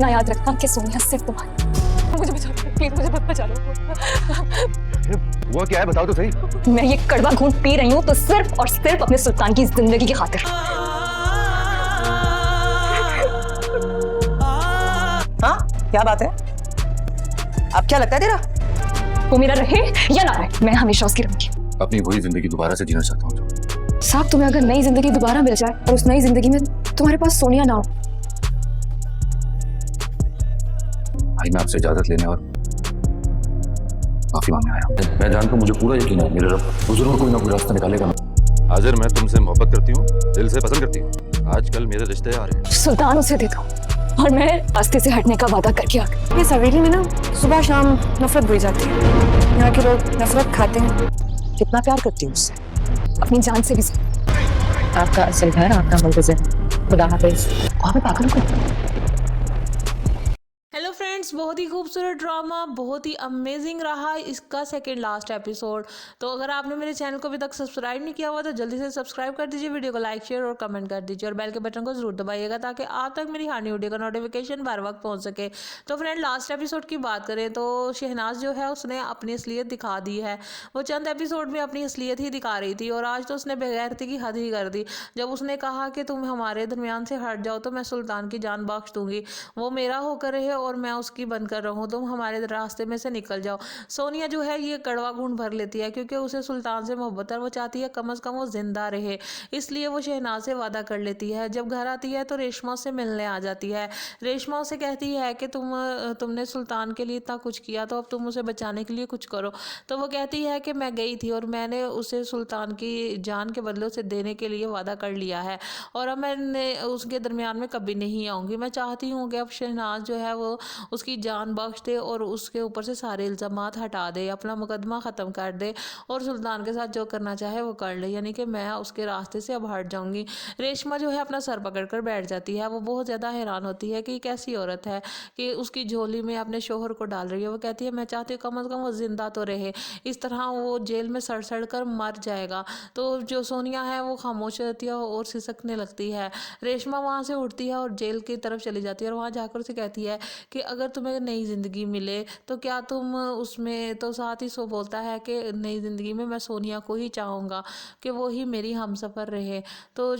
इतना याद रखना कि सोनिया सिर्फ तुम्हारी। मुझे बचा लो प्लीज, मुझे मत बचा लो। हुआ क्या है बताओ तो सही। मैं ये कड़वा घूंट पी रही हूँ तो सिर्फ और सिर्फ अपने सुल्तान की जिंदगी की खातिर। हाँ क्या बात है? अब क्या लगता है तेरा? वो मेरा रहे या ना रहे, मैं हमेशा उसकी रहूंगी। अपनी वही जिंदगी दोबारा से जीना चाहता हूँ। साहब तुम्हें अगर नई जिंदगी दोबारा मिल जाए और उस नई जिंदगी में तुम्हारे पास सोनिया ना हो। भाई मैं आपसे इजाजत लेने और माफी मांगने आया हूँ। मैं जानता हूँ, मुझे पूरा यकीन है मेरे रब वो जरूर कोई ना कोई रास्ता निकालेगा। हाजिर मैं तुमसे मोहब्बत करती हूँ, दिल से पसंद करती हूँ। आजकल मेरे रिश्ते आ रहे हैं। सुल्तान उसे दे दो और मैं रास्ते से हटने का वादा करके आ गई। इस हवेली में ना सुबह शाम नफरत बोई जाती है। यहाँ के लोग नफरत खाते हैं। कितना प्यार करती हूँ उससे। अपनी जान से भी ज्यादा। आपका असल घर आपका मुल्तज़िम। खुदा हाफिज़। वहाँ पे पागल को हेलो फ्रेंड्स, बहुत ही खूबसूरत ड्रामा, बहुत ही अमेजिंग रहा इसका सेकंड लास्ट एपिसोड। तो अगर आपने मेरे चैनल को अभी तक सब्सक्राइब नहीं किया हुआ तो जल्दी से सब्सक्राइब कर दीजिए, वीडियो को लाइक शेयर और कमेंट कर दीजिए और बेल के बटन को जरूर दबाइएगा ताकि आप तक मेरी हर न्यू वीडियो का नोटिफिकेशन बार वक्त पहुंच सके। तो फ्रेंड लास्ट एपिसोड की बात करें तो शहनाज जो है उसने अपनी असलियत दिखा दी है। वो चंद एपिसोड में अपनी असलियत ही दिखा रही थी और आज तो उसने बेगैरती की हद ही कर दी जब उसने कहा कि तुम हमारे दरमियान से हट जाओ तो मैं सुल्तान की जान बख्श दूंगी। वो मेरा होकर रहे और मैं उसकी बनकर रहूं, तुम हमारे रास्ते में से निकल जाओ। सोनिया जो है ये कड़वा घूंट भर लेती है क्योंकि उसे सुल्तान से मोहब्बत है। वो चाहती है कम से कम वो जिंदा रहे, इसलिए वो शहनाज से वादा कर लेती है। जब घर आती है तो रेशमा से मिलने आ जाती है। रेशमा उसे कहती है कि तुमने सुल्तान के लिए इतना कुछ किया तो अब तुम उसे बचाने के लिए कुछ करो। तो वो कहती है कि मैं गई थी और मैंने उसे सुल्तान की जान के बदले उसे देने के लिए वादा कर लिया है और अब मैं उसके दरमियान में कभी नहीं आऊँगी। मैं चाहती हूँ कि अब शहनाज जो है वो उसकी जान बख्श दे और उसके ऊपर से सारे इल्ज़ामात हटा दे, अपना मुकदमा ख़त्म कर दे और सुल्तान के साथ जो करना चाहे वो कर ले, यानी कि मैं उसके रास्ते से अब हट जाऊंगी। रेशमा जो है अपना सर पकड़ कर बैठ जाती है। वो बहुत ज़्यादा हैरान होती है कि कैसी औरत है कि उसकी झोली में अपने शोहर को डाल रही है। वो कहती है मैं चाहती हूँ कम से कम वो जिंदा तो रहे, इस तरह वो जेल में सड़ सड़ कर मर जाएगा। तो जो सोनिया है वो खामोश रहती है और सिसकने लगती है। रेशमा वहाँ से उठती है और जेल की तरफ चली जाती है और वहाँ जाकर उसे कहती है कि अगर तुम्हें नई ज़िंदगी मिले तो क्या तुम उसमें, तो साथ ही सो बोलता है कि नई ज़िंदगी में मैं सोनिया को ही चाहूँगा कि वो ही मेरी हमसफ़र रहे। तो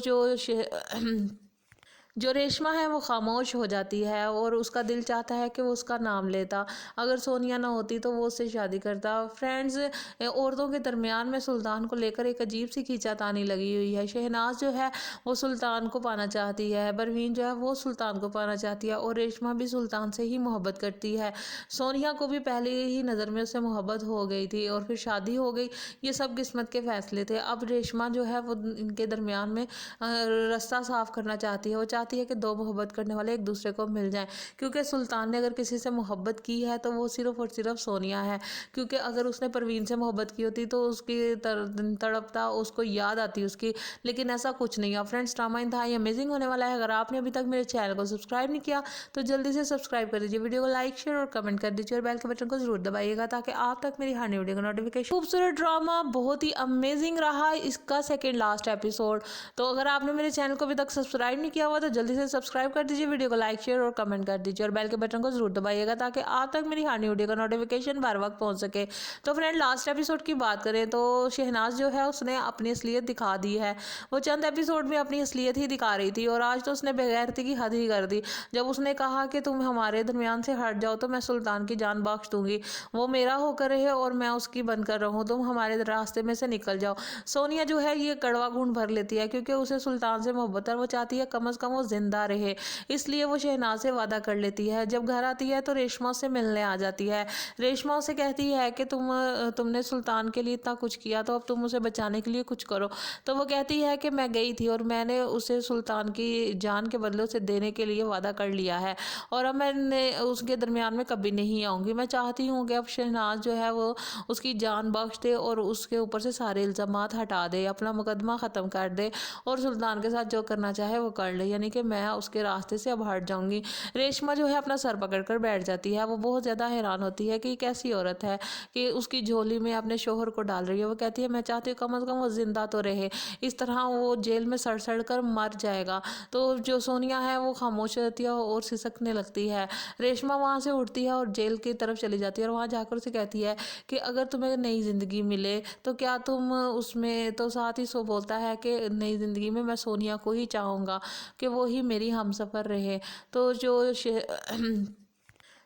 जो रेशमा है वो खामोश हो जाती है और उसका दिल चाहता है कि वो उसका नाम लेता। अगर सोनिया ना होती तो वो उससे शादी करता। फ्रेंड्स, औरतों के दरमियान में सुल्तान को लेकर एक अजीब सी खींचातानी लगी हुई है। शहनाज जो है वो सुल्तान को पाना चाहती है, परवीन जो है वो सुल्तान को पाना चाहती है और रेशमा भी सुल्तान से ही मोहब्बत करती है। सोनिया को भी पहले ही नज़र में उससे मोहब्बत हो गई थी और फिर शादी हो गई। ये सब किस्मत के फैसले थे। अब रेशमा जो है वो इनके दरमियान में रास्ता साफ करना चाहती है। वो चाहती है कि दो मोहब्बत करने वाले एक दूसरे को मिल जाएं, क्योंकि सुल्तान ने अगर किसी से मोहब्बत की है तो वो सिर्फ और सिर्फ सोनिया है। क्योंकि अगर उसने परवीन से मोहब्बत की होती तो उसकी तड़पता उसको याद आती उसकी, लेकिन ऐसा कुछ नहीं है। फ्रेंड्स, ड्रामा इंतहाई अमेजिंग होने वाला है। अगर आपने अभी तक मेरे चैनल को सब्सक्राइब नहीं किया तो जल्दी से सब्सक्राइब कर दीजिए, वीडियो को लाइक शेयर और कमेंट कर दीजिए और बेल के बटन को जरूर दबाइएगा ताकि आप तक मेरी हर वीडियो का नोटिफिकेशन। खूबसूरत ड्रामा, बहुत ही अमेजिंग रहा इसका सेकंड लास्ट एपिसोड। तो अगर आपने मेरे चैनल को अभी तक सब्सक्राइब नहीं किया हुआ तो जल्दी से सब्सक्राइब कर दीजिए, वीडियो को लाइक शेयर और कमेंट कर दीजिए और बेल के बटन को जरूर दबाइएगा ताकि आप तक मेरी हर वीडियो का नोटिफिकेशन बार वक्त पहुंच सके। तो फ्रेंड लास्ट एपिसोड की बात करें तो शहनाज जो है उसने अपनी असलियत दिखा दी है। वो चंद एपिसोड में अपनी असलियत ही दिखा रही थी और आज तो उसने बेगैरती की हद ही कर दी जब उसने कहा कि तुम हमारे दरमियान से हट जाओ तो मैं सुल्तान की जान बख्श दूंगी। वो मेरा होकर रहे और मैं उसकी बनकर रहूं, तुम हमारे रास्ते में से निकल जाओ। सोनिया जो है ये कड़वा घूंट भर लेती है क्योंकि उसे सुल्तान से मोहब्बत है। वो चाहती है कम से कम वो जिंदा रहे, इसलिए वो शहनाज से वादा कर लेती है। जब घर आती है तो रेशमा से मिलने आ जाती है। रेशमा उसे कहती है कि तुमने सुल्तान के लिए इतना कुछ किया तो अब तुम उसे बचाने के लिए कुछ करो। तो वो कहती है कि मैं गई थी और मैंने उसे सुल्तान की जान के बदले उसे देने के लिए वादा कर लिया है और अब मैं उसके दरमियान में कभी नहीं आऊँगी। मैं चाहती हूँ कि अब शहनाज जो है वो उसकी जान बख्श दे और उसके ऊपर से सारे इल्ज़ामात हटा दे, अपना मुकदमा ख़त्म कर दे और सुल्तान के साथ जो करना चाहे वो कर ले, यानी कि मैं उसके रास्ते से अब हट जाऊंगी। रेशमा जो है अपना सर पकड़कर बैठ जाती है। वो बहुत ज़्यादा हैरान होती है कि ये कैसी औरत है कि उसकी झोली में अपने शोहर को डाल रही है। वो कहती है मैं चाहती हूँ कम से कम वो ज़िंदा तो रहे, इस तरह वो जेल में सड़ सड़ कर मर जाएगा। तो जो सोनिया है वो खामोश रहती है और सिसकने लगती है। रेशमा वहाँ से उठती है और जेल की तरफ चली जाती है और वहाँ जाकर उसे कहती है कि अगर तुम्हें नई ज़िंदगी मिले तो क्या तुम उसमें, तो साथ ही सो बोलता है कि नई ज़िंदगी में मैं सोनिया को ही चाहूँगा कि वो ही मेरी हमसफ़र रहे। तो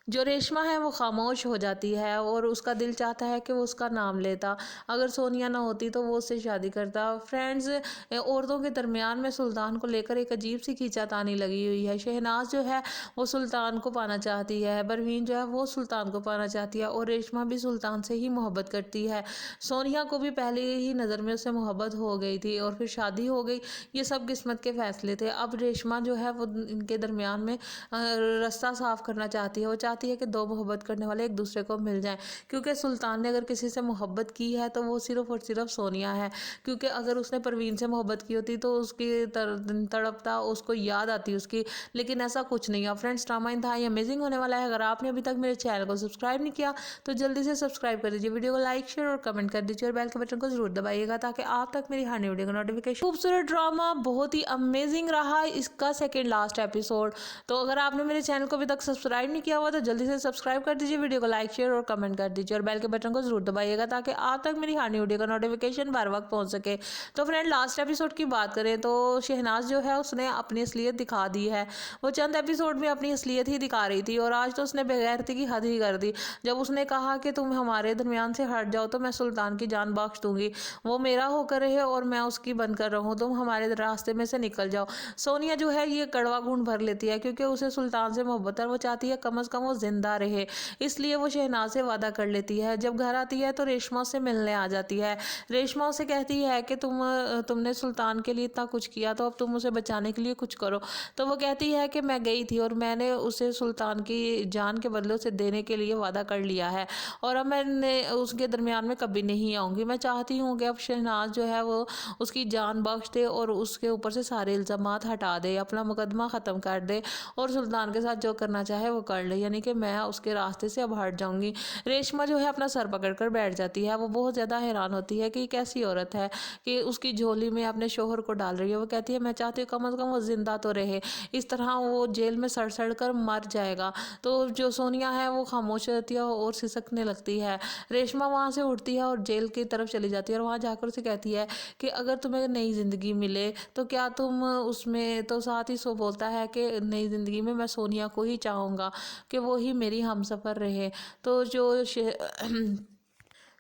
जो रेशमा है वो खामोश हो जाती है और उसका दिल चाहता है कि वो उसका नाम लेता। अगर सोनिया ना होती तो वो उससे शादी करता। फ्रेंड्स, औरतों के दरमियान में सुल्तान को लेकर एक अजीब सी खींचातानी लगी हुई है। शहनाज जो है वो सुल्तान को पाना चाहती है, परवीन जो है वो सुल्तान को पाना चाहती है और रेशमा भी सुल्तान से ही मोहब्बत करती है। सोनिया को भी पहले ही नज़र में उससे मोहब्बत हो गई थी और फिर शादी हो गई। ये सब किस्मत के फ़ैसले थे। अब रेशमा जो है वो इनके दरमियान में रास्ता साफ़ करना चाहती है। वो चाहती है कि दो मोहब्बत करने वाले एक दूसरे को मिल जाएं, क्योंकि सुल्तान ने अगर किसी से मोहब्बत की है तो वो सिर्फ़ और सिर्फ सोनिया है। क्योंकि अगर उसने परवीन से मोहब्बत की होती तो उसकी तड़पता उसको याद आती उसकी, लेकिन ऐसा कुछ नहीं है। फ्रेंड्स, ड्रामा इंतहाई अमेजिंग होने वाला है। अगर आपने अभी तक मेरे चैनल को सब्सक्राइब नहीं किया तो जल्दी से सब्सक्राइब कर दीजिए, वीडियो को लाइक शेयर और कमेंट कर दीजिए और बेल के बटन को जरूर दबाइएगा ताकि आप तक मेरी हर नई वीडियो का नोटिफिकेशन। खूबसूरत ड्रामा बहुत ही अमेजिंग रहा इसका सेकेंड लास्ट एपिसोड। तो अगर आपने मेरे चैनल को अभी तक सब्सक्राइब नहीं किया हुआ तो जल्दी से सब्सक्राइब कर दीजिए, वीडियो को लाइक शेयर और कमेंट कर दीजिए और बेल के बटन को जरूर दबाइएगा ताकि आप तक मेरी हर नई वीडियो का नोटिफिकेशन बार वक्त पहुंच सके। तो फ्रेंड, लास्ट एपिसोड की बात करें तो शहनाज जो है उसने अपनी असलियत दिखा दी है। वो चंद एपिसोड में अपनी असलियत ही दिखा रही थी और आज तो उसने बेगैरती की हद ही कर दी जब उसने कहा कि तुम हमारे दरमियान से हट जाओ तो मैं सुल्तान की जान बख्श दूंगी, वो मेरा होकर रहे और मैं उसकी बनकर रहूं, तुम हमारे रास्ते में से निकल जाओ। सोनिया जो है ये कड़वा घूंट भर लेती है क्योंकि उसे सुल्तान से मोहब्बत है। वो चाहती है कम से कम वो जिंदा रहे, इसलिए वो शहनाज से वादा कर लेती है। जब घर आती है तो रेशमा से मिलने आ जाती है। रेशमा उसे कहती है कि तुमने सुल्तान के लिए इतना कुछ किया तो अब तुम उसे बचाने के लिए कुछ करो। तो वो कहती है कि मैं गई थी और मैंने उसे सुल्तान की जान के बदले उसे देने के लिए वादा कर लिया है और अब मैंने उसके दरमियान में कभी नहीं आऊँगी। मैं चाहती हूँ कि अब शहनाज जो है वो उसकी जान बख्श दे और उसके ऊपर से सारे इल्ज़ामात हटा दे, अपना मुकदमा ख़त्म कर दे और सुल्तान के साथ जो करना चाहे वो कर ले, यानी कि मैं उसके रास्ते से अब हट जाऊंगी। रेशमा जो है अपना सर पकड़कर बैठ जाती है। वो बहुत ज़्यादा हैरान होती है कि ये कैसी औरत है कि उसकी झोली में अपने शोहर को डाल रही है। वो कहती है मैं चाहती हूँ कम से कम वो ज़िंदा तो रहे, इस तरह वो जेल में सड़ सड़ कर मर जाएगा। तो जो सोनिया है वो खामोश रहती है और सिसकने लगती है। रेशमा वहाँ से उठती है और जेल की तरफ चली जाती है और वहाँ जाकर उसे कहती है कि अगर तुम्हें नई ज़िंदगी मिले तो क्या तुम उसमें, तो साथ ही सो बोलता है कि नई ज़िंदगी में मैं सोनिया को ही चाहूँगा कि वो ही मेरी हमसफ़र रहे। तो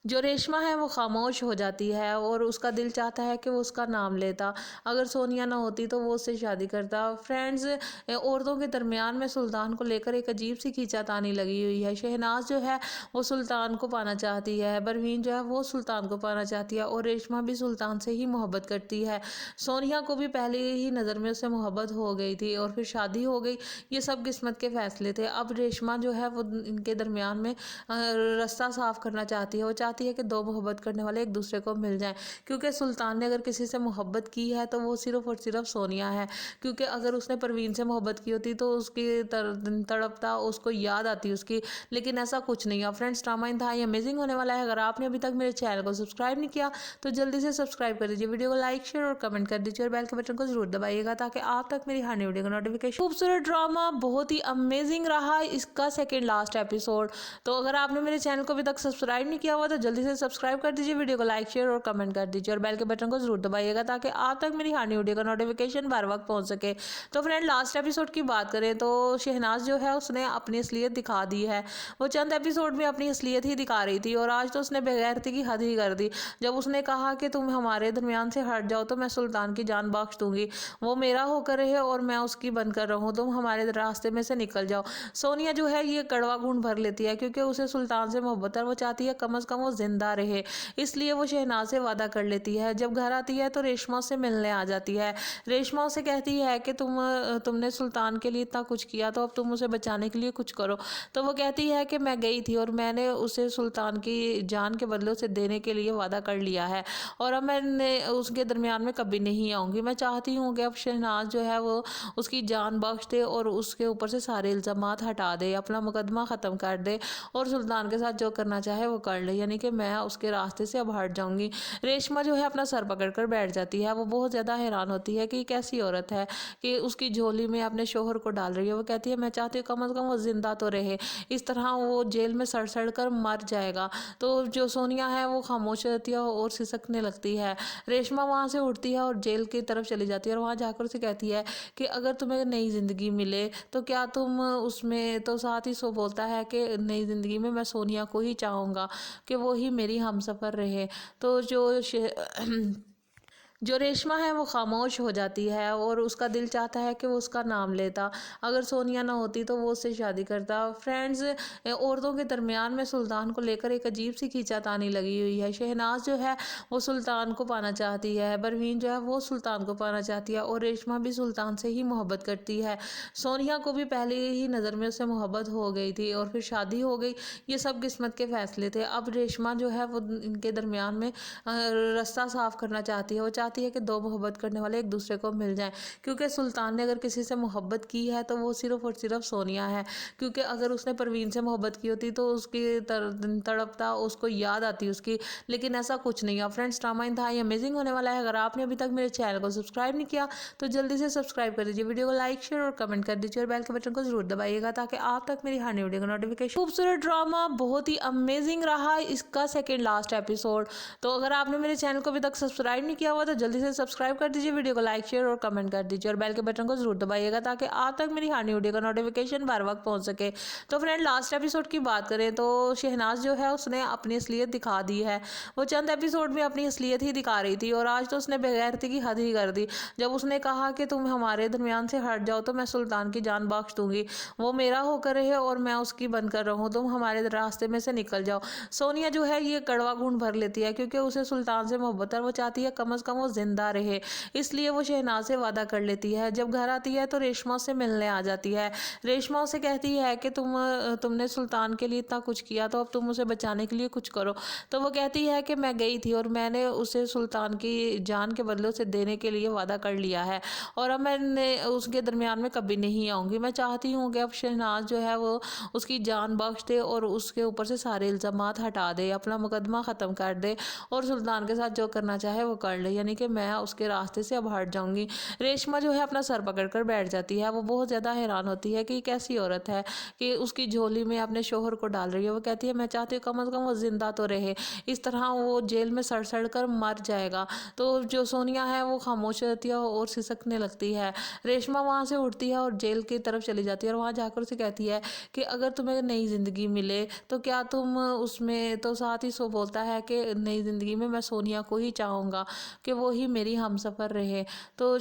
जो रेशमा है वो खामोश हो जाती है और उसका दिल चाहता है कि वो उसका नाम लेता। अगर सोनिया ना होती तो वो उससे शादी करता। फ्रेंड्स, औरतों के दरमियान में सुल्तान को लेकर एक अजीब सी खींचातानी लगी हुई है। शहनाज जो है वो सुल्तान को पाना चाहती है, परवीन जो है वो सुल्तान को पाना चाहती है और रेशमा भी सुल्तान से ही मोहब्बत करती है। सोनिया को भी पहले ही नज़र में उससे मोहब्बत हो गई थी और फिर शादी हो गई। ये सब किस्मत के फ़ैसले थे। अब रेशमा जो है वो इनके दरमियान में रास्ता साफ़ करना चाहती है। वो चाहती है कि दो मोहब्बत करने वाले एक दूसरे को मिल जाएं, क्योंकि सुल्तान ने अगर किसी से मोहब्बत की है तो वो सिर्फ़ और सिर्फ सोनिया है। क्योंकि अगर उसने परवीन से मोहब्बत की होती तो उसकी तड़पता उसको याद आती उसकी, लेकिन ऐसा कुछ नहीं है। फ्रेंड्स, ड्रामा इंतहाई अमेजिंग होने वाला है। अगर आपने अभी तक मेरे चैनल को सब्सक्राइब नहीं किया तो जल्दी से सब्सक्राइब कर दीजिए, वीडियो को लाइक शेयर और कमेंट कर दीजिए और बेल के बटन को जरूर दबाइएगा ताकि आप तक मेरी हर नई वीडियो का नोटिफिकेशन। खूबसूरत ड्रामा बहुत ही अमेजिंग रहा इसका सेकेंड लास्ट एपिसोड। तो अगर आपने मेरे चैनल को अभी तक सब्सक्राइब नहीं किया हुआ तो जल्दी से सब्सक्राइब कर दीजिए, वीडियो को लाइक शेयर और कमेंट कर दीजिए और बेल के बटन को जरूर दबाइएगा ताकि आप तक मेरी हर नई वीडियो का नोटिफिकेशन बार वक्त पहुंच सके। तो फ्रेंड, लास्ट एपिसोड की बात करें तो शहनाज जो है उसने अपनी असलियत दिखा दी है। वो चंद एपिसोड में अपनी असलियत ही दिखा रही थी और आज तो उसने बेगैरती की हद ही कर दी जब उसने कहा कि तुम हमारे दरमियान से हट जाओ तो मैं सुल्तान की जान बख्श दूंगी, वो मेरा होकर रहे और मैं उसकी बनकर रहूं, तुम हमारे रास्ते में से निकल जाओ। सोनिया जो है ये कड़वा घूंट भर लेती है क्योंकि उसे सुल्तान से मोहब्बत है। वो चाहती है कम से कम वो वो ज़िंदा रहे, इसलिए वो शहनाज से वादा कर लेती है। जब घर आती है तो रेशमा से मिलने आ जाती है। रेशमा उसे कहती है कि तुमने सुल्तान के लिए इतना कुछ किया, तो अब तुम उसे बचाने के लिए कुछ करो। तो वो कहती है कि मैं गई थी और मैंने उसे सुल्तान की जान के बदले उसे देने के लिए वादा कर लिया है, और अब मैंने उसके दरमियान में कभी नहीं आऊँगी। मैं चाहती हूँ कि अब शहनाज जो है वो उसकी जान बख्श दे और उसके ऊपर से सारे इल्ज़ामात हटा दे, अपना मुकदमा ख़त्म कर दे और सुल्तान के साथ जो करना चाहे वो कर ले, यानी कि मैं उसके रास्ते से अब हट जाऊँगी। रेशमा जो है अपना सर पकड़ कर बैठ जाती है। वो बहुत ज़्यादा हैरान होती है कि कैसी औरत है कि उसकी झोली में अपने शोहर को डाल रही है। वो कहती है मैं चाहती हूँ कम अज़ कम वो ज़िंदा तो रहे, इस तरह वो जेल में सड़ सड़ कर मर जाएगा। तो जो सोनिया है वो खामोश रहती है और सिसकने लगती है। रेशमा वहाँ से उठती है और जेल की तरफ चली जाती है और वहाँ जाकर उसे कहती है कि अगर तुम्हें नई ज़िंदगी मिले तो क्या तुम उसमें, तो साथ ही सो बोलता है कि नई ज़िंदगी में मैं सोनिया को ही चाहूँगा कि वो ही मेरी हमसफ़र रहे। तो जो रेशमा है वो खामोश हो जाती है और उसका दिल चाहता है कि वो उसका नाम लेता। अगर सोनिया ना होती तो वो उससे शादी करता। फ्रेंड्स, औरतों के दरमियान में सुल्तान को लेकर एक अजीब सी खींचातानी लगी हुई है। शहनाज जो है वो सुल्तान को पाना चाहती है, परवीन जो है वो सुल्तान को पाना चाहती है और रेशमा भी सुल्तान से ही मोहब्बत करती है। सोनिया को भी पहले ही नज़र में उससे मोहब्बत हो गई थी और फिर शादी हो गई। ये सब किस्मत के फ़ैसले थे। अब रेशमा जो है वो इनके दरमियान में रास्ता साफ़ करना चाहती है। वो चाहती है कि दो मोहब्बत करने वाले एक दूसरे को मिल जाएं, क्योंकि सुल्तान ने अगर किसी से मोहब्बत की है तो वो सिर्फ़ और सिर्फ सोनिया है। क्योंकि अगर उसने परवीन से मोहब्बत की होती तो उसकी तड़पता उसको याद आती उसकी, लेकिन ऐसा कुछ नहीं है। फ्रेंड्स, ड्रामा इंतहाई अमेजिंग होने वाला है। अगर आपने अभी तक मेरे चैनल को सब्सक्राइब नहीं किया तो जल्दी से सब्सक्राइब कर दीजिए, वीडियो को लाइक शेयर और कमेंट कर दीजिए और बेल के बटन को जरूर दबाइएगा ताकि आप तक मेरी हर नई वीडियो का नोटिफिकेशन। खूबसूरत ड्रामा बहुत ही अमेजिंग रहा इसका सेकेंड लास्ट एपिसोड। तो अगर आपने मेरे चैनल को अभी तक सब्सक्राइब नहीं किया हुआ तो जल्दी से सब्सक्राइब कर दीजिए, वीडियो को लाइक शेयर और कमेंट कर दीजिए और बेल के बटन को जरूर दबाइएगा ताकि आप तक मेरी हर नई वीडियो का नोटिफिकेशन बार वक्त पहुंच सके। तो फ्रेंड, लास्ट एपिसोड की बात करें तो शहनाज जो है उसने अपनी असलियत दिखा दी है। वो चंद एपिसोड में अपनी असलियत ही दिखा रही थी और आज तो उसने बेगैरती की हद ही कर दी जब उसने कहा कि तुम हमारे दरमियान से हट जाओ तो मैं सुल्तान की जान बख्श दूंगी, वो मेरा होकर रहे और मैं उसकी बनकर रहूं, तुम हमारे रास्ते में से निकल जाओ। सोनिया जो है ये कड़वा घूंट भर लेती है क्योंकि उसे सुल्तान से मोहब्बत है। वो चाहती है कम अज़ कम वो जिंदा रहे, इसलिए वो शहनाज से वादा कर लेती है। जब घर आती है तो रेशमा से मिलने आ जाती है। रेशमा उसे कहती है कि तुमने सुल्तान के लिए इतना कुछ किया, तो अब तुम उसे बचाने के लिए कुछ करो। तो वो कहती है कि मैं गई थी और मैंने उसे सुल्तान की जान के बदले उसे देने के लिए वादा कर लिया है, और अब मैंने उसके दरमियान में कभी नहीं आऊँगी। मैं चाहती हूँ कि अब शहनाज जो है वो उसकी जान बख्श दे और उसके ऊपर से सारे इल्ज़ामात हटा दे, अपना मुकदमा ख़त्म कर दे और सुल्तान के साथ जो करना चाहे वो कर ले, यानी कि मैं उसके रास्ते से अब हट जाऊँगी। रेशमा जो है अपना सर पकड़ कर बैठ जाती है। वो बहुत ज़्यादा हैरान होती है कि कैसी औरत है कि उसकी झोली में अपने शोहर को डाल रही है। वो कहती है मैं चाहती हूँ कम अज़ कम वो ज़िंदा तो रहे, इस तरह वो जेल में सड़ सड़ कर मर जाएगा। तो जो सोनिया है वो खामोश रहती है और सिसकने लगती है। रेशमा वहाँ से उठती है और जेल की तरफ चली जाती है और वहाँ जाकर उसे कहती है कि अगर तुम्हें नई ज़िंदगी मिले तो क्या तुम उसमें, तो साथ ही सो बोलता है कि नई ज़िंदगी में मैं सोनिया को ही चाहूँगा कि वो ही मेरी हमसफ़र रहे। तो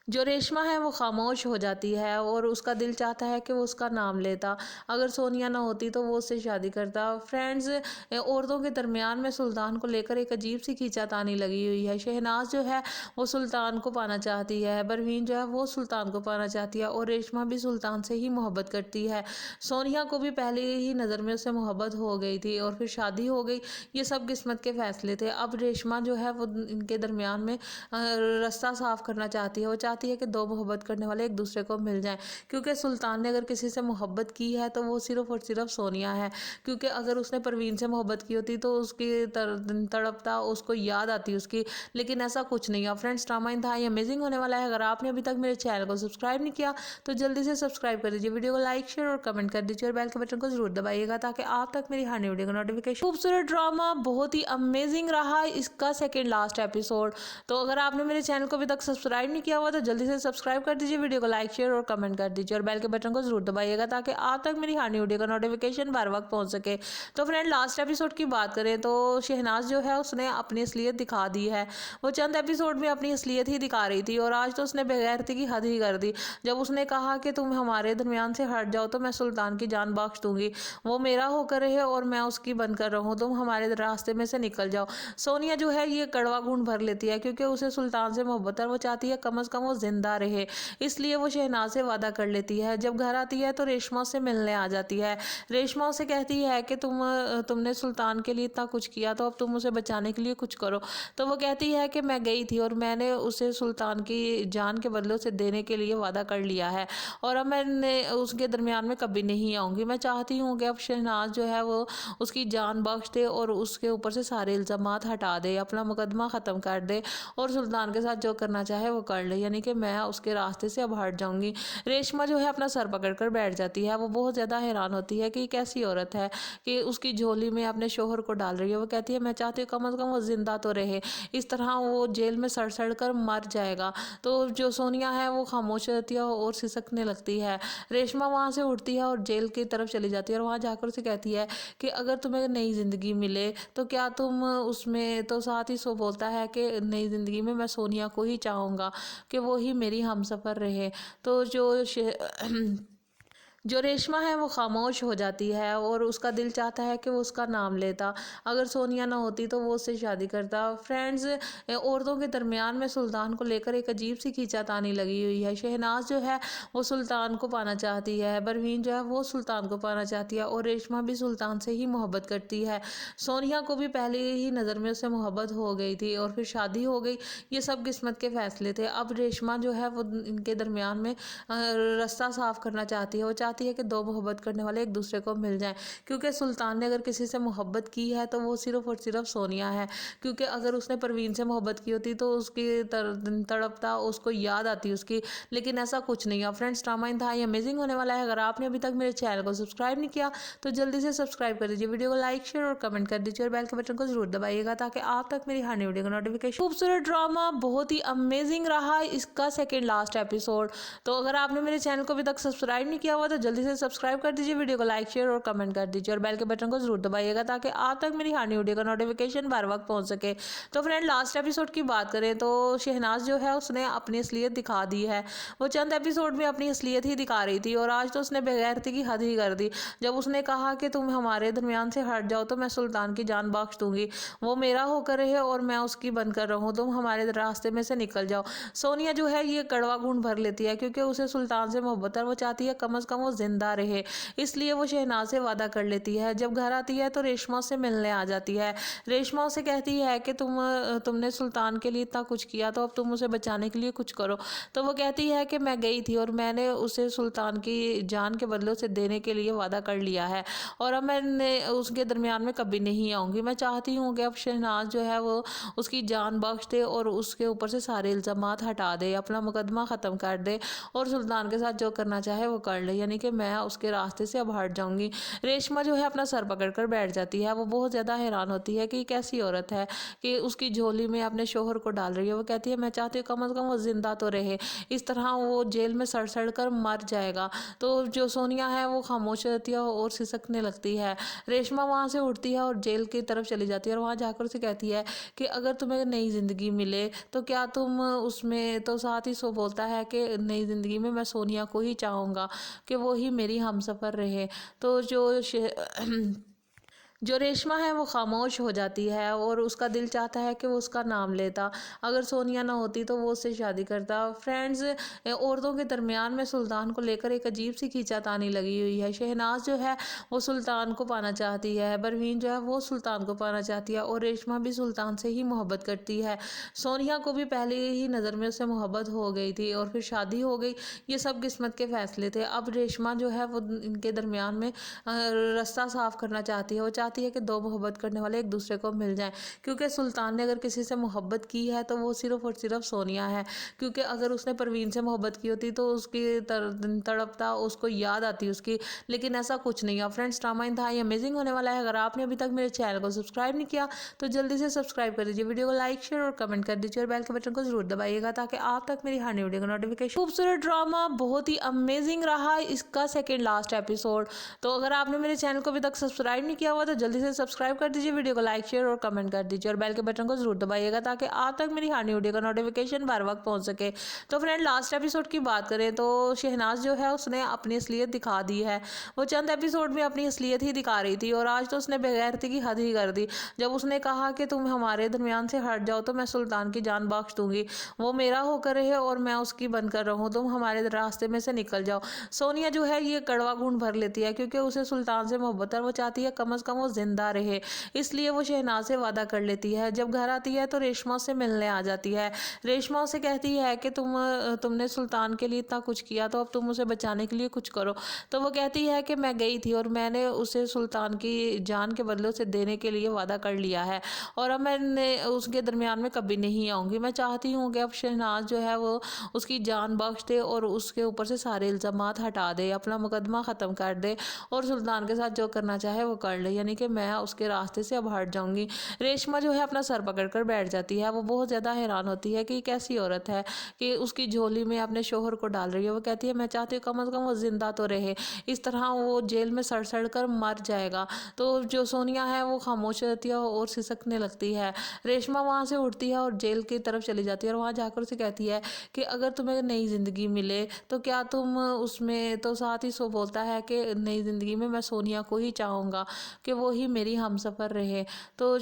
जो रेशमा है वो खामोश हो जाती है और उसका दिल चाहता है कि वो उसका नाम लेता। अगर सोनिया ना होती तो वो उससे शादी करता। फ्रेंड्स, औरतों के दरमियान में सुल्तान को लेकर एक अजीब सी खींचातानी लगी हुई है। शहनाज जो है वो सुल्तान को पाना चाहती है, परवीन जो है वो सुल्तान को पाना चाहती है और रेशमा भी सुल्तान से ही मोहब्बत करती है। सोनिया को भी पहले ही नज़र में उससे मोहब्बत हो गई थी और फिर शादी हो गई। ये सब किस्मत के फ़ैसले थे। अब रेशमा जो है वो इनके दरमियान में रास्ता साफ़ करना चाहती है। वो चाहती है कि दो मोहब्बत करने वाले एक दूसरे को मिल जाएं, क्योंकि सुल्तान ने अगर किसी से मोहब्बत की है तो वो सिर्फ़ और सिर्फ सोनिया है। क्योंकि अगर उसने परवीन से मोहब्बत की होती तो उसकी तड़पता उसको याद आती उसकी, लेकिन ऐसा कुछ नहीं है। फ्रेंड्स, ड्रामा इंतहाई अमेजिंग होने वाला है। अगर आपने अभी तक मेरे चैनल को सब्सक्राइब नहीं किया तो जल्दी से सब्सक्राइब कर दीजिए, वीडियो को लाइक शेयर और कमेंट कर दीजिए और बेल के बटन को जरूर दबाइएगा ताकि आप तक मेरी हर नई वीडियो का नोटिफिकेशन। खूबसूरत ड्रामा बहुत ही अमेजिंग रहा इसका सेकेंड लास्ट एपिसोड। तो अगर आपने मेरे चैनल को अभी तक सब्सक्राइब नहीं किया हुआ तो जल्दी से सब्सक्राइब कर दीजिए, वीडियो को लाइक शेयर और कमेंट कर दीजिए और बेल के बटन को जरूर दबाइएगा ताकि आप तक मेरी हर न्यू वीडियो का नोटिफिकेशन बार वक्त पहुंच सके। तो फ्रेंड, लास्ट एपिसोड की बात करें तो शहनाज जो है उसने अपनी असलियत दिखा दी है। वो चंद एपिसोड में अपनी असलियत ही दिखा रही थी और आज तो उसने बेगैरती की हद ही कर दी जब उसने कहा कि तुम हमारे दरमियान से हट जाओ तो मैं सुल्तान की जान बख्श दूंगी, वो मेरा होकर रहे और मैं उसकी बनकर रहूं, तुम हमारे रास्ते में से निकल जाओ। सोनिया जो है ये कड़वा घूंट भर लेती है क्योंकि उसे सुल्तान से मोहब्बत है, वो चाहती है कम से कम वो जिंदा रहे, इसलिए वो शहनाज से वादा कर लेती है। जब घर आती है तो रेशमा से मिलने आ जाती है। रेशमा उसे कहती है कि तुमने सुल्तान के लिए इतना कुछ किया तो अब तुम उसे बचाने के लिए कुछ करो। तो वो कहती है कि मैं गई थी और मैंने उसे सुल्तान की जान के बदले उसे देने के लिए वादा कर लिया है और अब मैं उसके दरमियान में कभी नहीं आऊँगी। मैं चाहती हूँ कि अब शहनाज जो है वो उसकी जान बख्श दे और उसके ऊपर से सारे इल्ज़ामात हटा दे, अपना मुकदमा ख़त्म कर दे और सुल्तान के साथ जो करना चाहे वो कर ले, यानी कि मैं उसके रास्ते से अब हट जाऊँगी। रेशमा जो है अपना सर पकड़ कर बैठ जाती है। वो बहुत ज़्यादा हैरान होती है कि एक ऐसी औरत है कि उसकी झोली में अपने शोहर को डाल रही है। वो कहती है मैं चाहती हूँ कम से कम वो ज़िंदा तो रहे, इस तरह वो जेल में सड़ सड़ कर मर जाएगा। तो जो सोनिया है वो खामोश रहती है और सिसकने लगती है। रेशमा वहाँ से उठती है और जेल की तरफ चली जाती है और वहाँ जाकर उसे कहती है कि अगर तुम्हें नई ज़िंदगी मिले तो क्या तुम उसमें, तो साथ ही सो बोलता है कि नई ज़िंदगी में मैं सोनिया को ही चाहूँगा कि वो ही मेरी हमसफ़र रहे। तो जो रेशमा है वो खामोश हो जाती है और उसका दिल चाहता है कि वो उसका नाम लेता, अगर सोनिया ना होती तो वो उससे शादी करता। फ्रेंड्स, औरतों के दरमियान में सुल्तान को लेकर एक अजीब सी खींचातानी लगी हुई है। शहनाज जो है वो सुल्तान को पाना चाहती है, परवीन जो है वो सुल्तान को पाना चाहती है और रेशमा भी सुल्तान से ही मोहब्बत करती है। सोनिया को भी पहले ही नज़र में उससे मोहब्बत हो गई थी और फिर शादी हो गई। ये सब किस्मत के फैसले थे। अब रेशमा जो है वो इनके दरमियान में रास्ता साफ करना चाहती है। वो चाहती है कि दो मोहब्बत करने वाले एक दूसरे को मिल जाएं, क्योंकि सुल्तान ने अगर किसी से मोहब्बत की है तो वो सिर्फ और सिर्फ सोनिया है, क्योंकि अगर उसने परवीन से मोहब्बत की होती तो उसकी तड़पता उसको याद आती उसकी, लेकिन ऐसा कुछ नहीं है। फ्रेंड्स, ड्रामा इंतहाई अमेजिंग होने वाला है। अगर आपने अभी तक मेरे चैनल को सब्सक्राइब नहीं किया तो जल्दी से सब्सक्राइब कर दीजिए, वीडियो को लाइक शेयर और कमेंट कर दीजिए और बेल के बटन को जरूर दबाइएगा ताकि आप तक मेरी हर वीडियो का नोटिफिकेशन। खूबसूरत ड्रामा, बहुत ही अमेजिंग रहा इसका सेकेंड लास्ट एपिसोड। तो अगर आपने मेरे चैनल को अभी तक सब्सक्राइब नहीं किया हुआ तो जल्दी से सब्सक्राइब कर दीजिए, वीडियो को लाइक शेयर और कमेंट कर दीजिए और बेल के बटन को जरूर दबाइएगा ताकि आप तक मेरी हर वीडियो का नोटिफिकेशन बार वक्त पहुंच सके। तो फ्रेंड, लास्ट एपिसोड की बात करें तो शहनाज जो है उसने अपनी असलियत दिखा दी है। वो चंद एपिसोड में अपनी असलियत ही दिखा रही थी और आज तो उसने बेगैरती की हद ही कर दी जब उसने कहा कि तुम हमारे दरमियान से हट जाओ तो मैं सुल्तान की जान बख्श दूंगी, वो मेरा होकर रहे और मैं उसकी बनकर रहूं, तुम हमारे रास्ते में से निकल जाओ। सोनिया जो है ये कड़वा घूंट भर लेती है क्योंकि उसे सुल्तान से मोहब्बत है, वो चाहती है कम से कम वो जिंदा रहे, इसलिए वो शहनाज से वादा कर लेती है। जब घर आती है तो रेशमा से मिलने आ जाती है। रेशमा उसे कहती है कि तुमने सुल्तान के लिए इतना कुछ किया तो अब तुम उसे बचाने के लिए कुछ करो। तो वो कहती है कि मैं गई थी और मैंने उसे सुल्तान की जान के बदले उसे देने के लिए वादा कर लिया है और अब मैं उसके दरमियान में कभी नहीं आऊँगी। मैं चाहती हूँ कि अब शहनाज जो है वो उसकी जान बख्श दे और उसके ऊपर से सारे इल्ज़ामात हटा दे, अपना मुकदमा ख़त्म कर दे और सुल्तान के साथ जो करना चाहे वो कर ले, यानी कि मैं उसके रास्ते से अब हट जाऊंगी। रेशमा जो है अपना सर पकड़ कर बैठ जाती है। वो बहुत ज़्यादा हैरान होती है कि एक ऐसी औरत है कि उसकी झोली में अपने शोहर को डाल रही है। वो कहती है मैं चाहती हूँ कम से कम वो ज़िंदा तो रहे, इस तरह वो जेल में सड़ सड़ कर मर जाएगा। तो जो सोनिया है वो खामोश रहती है और सिसकने लगती है। रेशमा वहाँ से उठती है और जेल की तरफ चली जाती है और वहाँ जाकर उसे कहती है कि अगर तुम्हें नई ज़िंदगी मिले तो क्या तुम उसमें, तो साथ ही सो बोलता है कि नई ज़िंदगी में मैं सोनिया को ही चाहूँगा कि वो ही मेरी हमसफ़र रहे। तो जो रेशमा है वो खामोश हो जाती है और उसका दिल चाहता है कि वो उसका नाम लेता, अगर सोनिया ना होती तो वो उससे शादी करता। फ्रेंड्स, औरतों के दरमियान में सुल्तान को लेकर एक अजीब सी खींचातानी लगी हुई है। शहनाज जो है वो सुल्तान को पाना चाहती है, परवीन जो है वो सुल्तान को पाना चाहती है और रेशमा भी सुल्तान से ही मोहब्बत करती है। सोनिया को भी पहले ही नज़र में उससे मोहब्बत हो गई थी और फिर शादी हो गई। ये सब किस्मत के फैसले थे। अब रेशमा जो है वो इनके दरमियान में रास्ता साफ करना चाहती है। वो चाहती है कि दो मोहब्बत करने वाले एक दूसरे को मिल जाएं, क्योंकि सुल्तान ने अगर किसी से मोहब्बत की है तो वो सिर्फ़ और सिर्फ सोनिया है। क्योंकि अगर उसने परवीन से मोहब्बत की होती तो उसकी तड़पता, उसको याद आती उसकी, लेकिन ऐसा कुछ नहीं है। फ्रेंड्स, ड्रामा इंतहाई अमेजिंग होने वाला है। अगर आपने अभी तक मेरे चैनल को सब्सक्राइब नहीं किया तो जल्दी से सब्सक्राइब कर दीजिए, वीडियो को लाइक शेयर और कमेंट कर दीजिए और बेल के बटन को जरूर दबाइएगा ताकि आप तक मेरी हर नई वीडियो का नोटिफिकेशन। खूबसूरत ड्रामा बहुत ही अमेजिंग रहा इसका सेकेंड लास्ट एपिसोड। तो अगर आपने मेरे चैनल को अभी तक सब्सक्राइब नहीं किया हुआ तो जल्दी से सब्सक्राइब कर दीजिए, वीडियो को लाइक शेयर और कमेंट कर दीजिए और बेल के बटन को जरूर दबाइएगा ताकि आप तक मेरी हर नई वीडियो का नोटिफिकेशन बार वक्त पहुंच सके। तो फ्रेंड, लास्ट एपिसोड की बात करें तो शहनाज जो है उसने अपनी असलियत दिखा दी है। वो चंद एपिसोड में अपनी असलियत ही दिखा रही थी और आज तो उसने बेगैरती की हद ही कर दी जब उसने कहा कि तुम हमारे दरमियान से हट जाओ तो मैं सुल्तान की जान बख्श दूंगी, वो मेरा होकर रहे और मैं उसकी बनकर रहूं, तुम हमारे रास्ते में से निकल जाओ। सोनिया जो है ये कड़वा घूंट भर लेती है क्योंकि उसे सुल्तान से मोहब्बत है, वो चाहती है कम से कम वो जिंदा रहे, इसलिए वो शहनाज से वादा कर लेती है। जब घर आती है तो रेशमा से मिलने आ जाती है। रेशमा उसे कहती है कि तुमने सुल्तान के लिए इतना कुछ किया तो अब तुम उसे बचाने के लिए कुछ करो। तो वो कहती है कि मैं गई थी और मैंने उसे सुल्तान की जान के बदले उसे देने के लिए वादा कर लिया है और अब मैंने उसके दरमियान में कभी नहीं आऊँगी। मैं चाहती हूँ कि अब शहनाज जो है वो उसकी जान बख्श दे और उसके ऊपर से सारे इल्ज़ामात हटा दे, अपना मुकदमा ख़त्म कर दे और सुल्तान के साथ जो करना चाहे वो कर ले, यानी कि मैं उसके रास्ते से अब हट जाऊँगी। रेशमा जो है अपना सर पकड़ कर बैठ जाती है। वो बहुत ज़्यादा हैरान होती है कि ये कैसी औरत है कि उसकी झोली में अपने शोहर को डाल रही है। वो कहती है मैं चाहती हूँ कम से कम वो ज़िंदा तो रहे, इस तरह वो जेल में सड़ सड़ कर मर जाएगा। तो जो सोनिया है वो खामोश रहती है और सिसकने लगती है। रेशमा वहाँ से उठती है और जेल की तरफ चली जाती है और वहाँ जाकर उसे कहती है कि अगर तुम्हें नई ज़िंदगी मिले तो क्या तुम उसमें, तो साथ ही सो बोलता है कि नई ज़िंदगी में मैं सोनिया को ही चाहूँगा कि वो ही मेरी हमसफ़र रहे। तो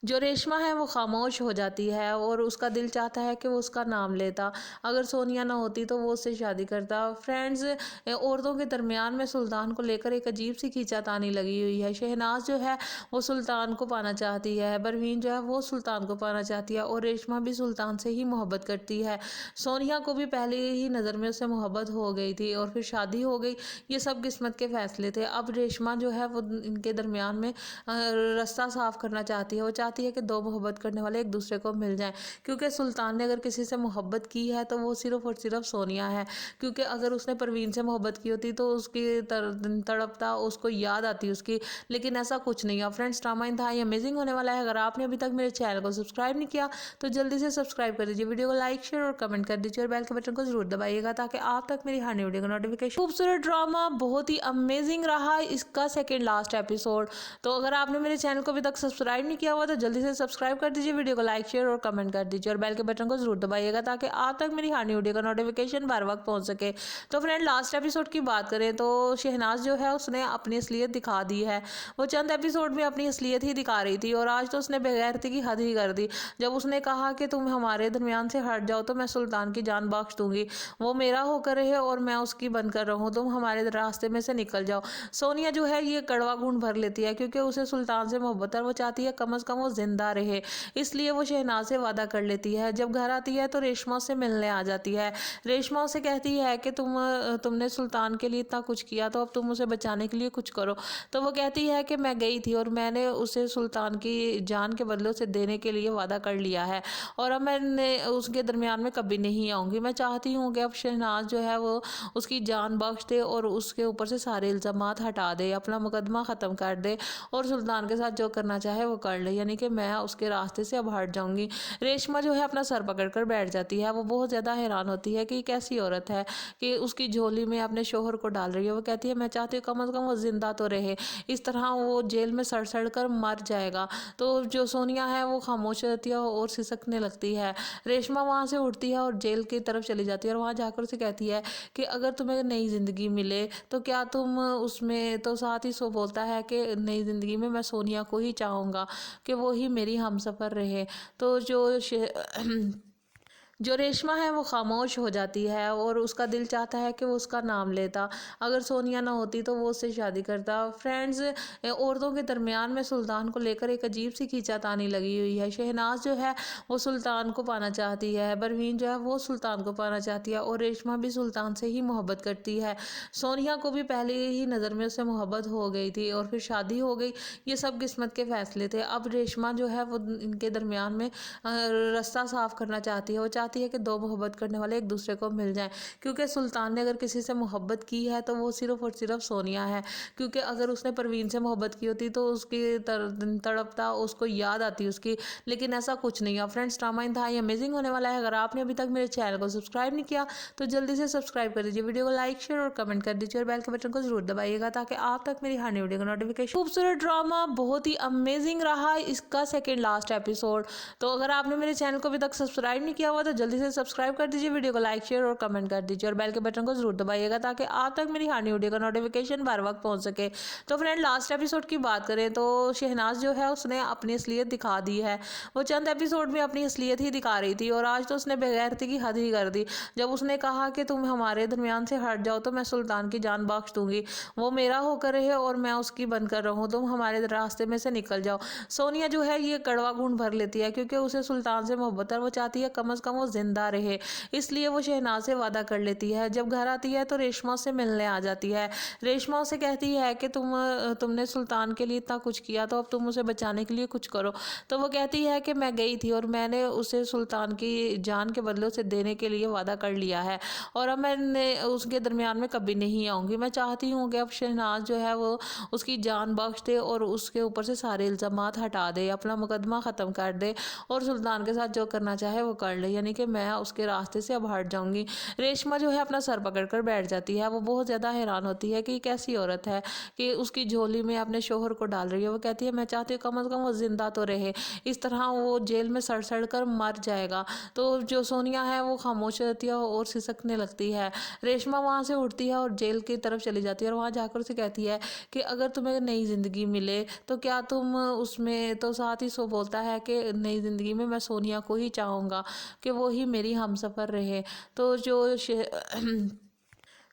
जो रेशमा है वो खामोश हो जाती है और उसका दिल चाहता है कि वो उसका नाम लेता, अगर सोनिया ना होती तो वो उससे शादी करता। फ्रेंड्स, औरतों के दरमियान में सुल्तान को लेकर एक अजीब सी खींचातानी लगी हुई है। शहनाज जो है वो सुल्तान को पाना चाहती है, परवीन जो है वो सुल्तान को पाना चाहती है और रेशमा भी सुल्तान से ही मोहब्बत करती है। सोनिया को भी पहले ही नज़र में उससे मोहब्बत हो गई थी और फिर शादी हो गई। ये सब किस्मत के फैसले थे। अब रेशमा जो है वो इनके दरमियान में रास्ता साफ करना चाहती है। वो चाहती है कि दो मोहब्बत करने वाले एक दूसरे को मिल जाएं, क्योंकि सुल्तान ने अगर किसी से मोहब्बत की है तो वो सिर्फ़ और सिर्फ सोनिया है। क्योंकि अगर उसने परवीन से मोहब्बत की होती तो उसकी तड़पता, उसको याद आती उसकी, लेकिन ऐसा कुछ नहीं है। फ्रेंड्स, ड्रामा इंतहाई अमेजिंग होने वाला है। अगर आपने अभी तक मेरे चैनल को सब्सक्राइब नहीं किया तो जल्दी से सब्सक्राइब कर दीजिए, वीडियो को लाइक शेयर और कमेंट कर दीजिए और बेल के बटन को जरूर दबाइएगा ताकि आप तक मेरी हर नई वीडियो का नोटिफिकेशन। खूबसूरत ड्रामा बहुत ही अमेजिंग रहा इसका सेकेंड लास्ट एपिसोड। तो अगर आपने मेरे चैनल को अभी तक सब्सक्राइब नहीं किया हुआ तो जल्दी से सब्सक्राइब कर दीजिए, वीडियो को लाइक शेयर और कमेंट कर दीजिए और बेल के बटन को जरूर दबाइएगा ताकि आप तक मेरी हर नई वीडियो का नोटिफिकेशन बार वक्त पहुंच सके। तो फ्रेंड, लास्ट एपिसोड की बात करें तो शहनाज जो है उसने अपनी असलियत दिखा दी है। वो चंद एपिसोड में अपनी असलियत ही दिखा रही थी और आज तो उसने बेगैरती की हद ही कर दी जब उसने कहा कि तुम हमारे दरमियान से हट जाओ तो मैं सुल्तान की जान बख्श दूंगी, वो मेरा होकर रहे और मैं उसकी बनकर रहूं, तुम हमारे रास्ते में से निकल जाओ। सोनिया जो है ये कड़वा घूंट भर लेती है क्योंकि उसे सुल्तान से मोहब्बत है, वो चाहती है कम से कम वो जिंदा रहे, इसलिए वो शहनाज से वादा कर लेती है। जब घर आती है तो रेशमा से मिलने आ जाती है। रेशमा उसे कहती है कि तुमने सुल्तान के लिए इतना कुछ किया तो अब तुम उसे बचाने के लिए कुछ करो। तो वो कहती है कि मैं गई थी और मैंने उसे सुल्तान की जान के बदले उसे देने के लिए वादा कर लिया है और अब मैंने उसके दरमियान में कभी नहीं आऊँगी। मैं चाहती हूँ कि अब शहनाज जो है वो उसकी जान बख्श दे और उसके ऊपर से सारे इल्ज़ामात हटा दे, अपना मुकदमा ख़त्म कर दे और सुल्तान के साथ जो करना चाहे वो कर ले, यानी कि मैं उसके रास्ते से अब हट जाऊंगी। रेशमा जो है अपना सर पकड़ कर बैठ जाती है। वो बहुत ज़्यादा हैरान होती है कि ये कैसी औरत है कि उसकी झोली में अपने शोहर को डाल रही है। वो कहती है मैं चाहती हूँ कम से कम वो ज़िंदा तो रहे, इस तरह वो जेल में सड़ सड़ कर मर जाएगा। तो जो सोनिया है वो खामोश रहती है और सिसकने लगती है। रेशमा वहाँ से उठती है और जेल की तरफ चली जाती है और वहाँ जाकर उसे कहती है कि अगर तुम्हें नई ज़िंदगी मिले तो क्या तुम उसमें, तो साथ ही सो बोलता है कि नई ज़िंदगी में मैं सोनिया को ही चाहूँगा कि वो ही मेरी हमसफ़र रहे। तो जो रेशमा है वो खामोश हो जाती है और उसका दिल चाहता है कि वो उसका नाम लेता। अगर सोनिया ना होती तो वो उससे शादी करता। फ्रेंड्स, औरतों के दरमियान में सुल्तान को लेकर एक अजीब सी खींचातानी लगी हुई है। शहनाज जो है वो सुल्तान को पाना चाहती है, परवीन जो है वो सुल्तान को पाना चाहती है और रेशमा भी सुल्तान से ही मोहब्बत करती है। सोनिया को भी पहले ही नज़र में उससे मोहब्बत हो गई थी और फिर शादी हो गई। ये सब किस्मत के फैसले थे। अब रेशमा जो है वो इनके दरमियान में रास्ता साफ करना चाहती है। वो चाहती है कि दो मोहब्बत करने वाले एक दूसरे को मिल जाएं, क्योंकि सुल्तान ने अगर किसी से मोहब्बत की है तो वो सिर्फ़ और सिर्फ सोनिया है। क्योंकि अगर उसने परवीन से मोहब्बत की होती तो उसकी तड़पता, उसको याद आती उसकी, लेकिन ऐसा कुछ नहीं है। फ्रेंड्स, ड्रामा इंतहाई अमेजिंग होने वाला है। अगर आपने अभी तक मेरे चैनल को सब्सक्राइब नहीं किया तो जल्दी से सब्सक्राइब कर दीजिए, वीडियो को लाइक शेयर और कमेंट कर दीजिए और बेल के बटन को जरूर दबाइएगा ताकि आप तक मेरी हर नई वीडियो का नोटिफिकेशन। खूबसूरत ड्रामा, बहुत ही अमेजिंग रहा इसका सेकेंड लास्ट एपिसोड। तो अगर आपने मेरे चैनल को अभी तक सब्सक्राइब नहीं किया हुआ तो जल्दी से सब्सक्राइब कर दीजिए, वीडियो को लाइक शेयर और कमेंट कर दीजिए और बेल के बटन को जरूर दबाइएगा ताकि आप तक मेरी हर नई वीडियो का नोटिफिकेशन बार वक्त पहुंच सके। तो फ्रेंड, लास्ट एपिसोड की बात करें तो शहनाज जो है उसने अपनी असलियत दिखा दी है। वो चंद एपिसोड में अपनी असलियत ही दिखा रही थी और आज तो उसने बेगैरती की हद ही कर दी जब उसने कहा कि तुम हमारे दरमियान से हट जाओ तो मैं सुल्तान की जान बख्श दूंगी। वो मेरा होकर रहे और मैं उसकी बनकर रहूं, तुम हमारे रास्ते में से निकल जाओ। सोनिया जो है ये कड़वा घूंट भर लेती है क्योंकि उसे सुल्तान से मोहब्बत है। वो चाहती है कम से कम वो जिंदा रहे, इसलिए वो शहनाज से वादा कर लेती है। जब घर आती है तो रेशमा से मिलने आ जाती है। रेशमा उसे कहती है कि तुमने सुल्तान के लिए इतना कुछ किया तो अब तुम उसे बचाने के लिए कुछ करो। तो वो कहती है कि मैं गई थी और मैंने उसे सुल्तान की जान के बदले उसे देने के लिए वादा कर लिया है और अब मैं उसके दरमियान में कभी नहीं आऊँगी। मैं चाहती हूँ कि अब शहनाज जो है वो उसकी जान बख्श दे और उसके ऊपर से सारे इल्ज़ामात हटा दे, अपना मुकदमा ख़त्म कर दे और सुल्तान के साथ जो करना चाहे वो कर ले, यानी कि मैं उसके रास्ते से अब हट जाऊँगी। रेशमा जो है अपना सर पकड़ कर बैठ जाती है। वो बहुत ज़्यादा हैरान होती है कि कैसी औरत है कि उसकी झोली में अपने शोहर को डाल रही है। वो कहती है मैं चाहती हूँ कम से कम वो ज़िंदा तो रहे, इस तरह वो जेल में सड़ सड़ कर मर जाएगा। तो जो सोनिया है वो खामोश रहती है और सिसकने लगती है। रेशमा वहाँ से उठती है और जेल की तरफ चली जाती है और वहाँ जाकर उसे कहती है कि अगर तुम्हें नई ज़िंदगी मिले तो क्या तुम उसमें, तो साथ ही सो बोलता है कि नई ज़िंदगी में मैं सोनिया को ही चाहूँगा कि वो ही मेरी हमसफ़र रहे। तो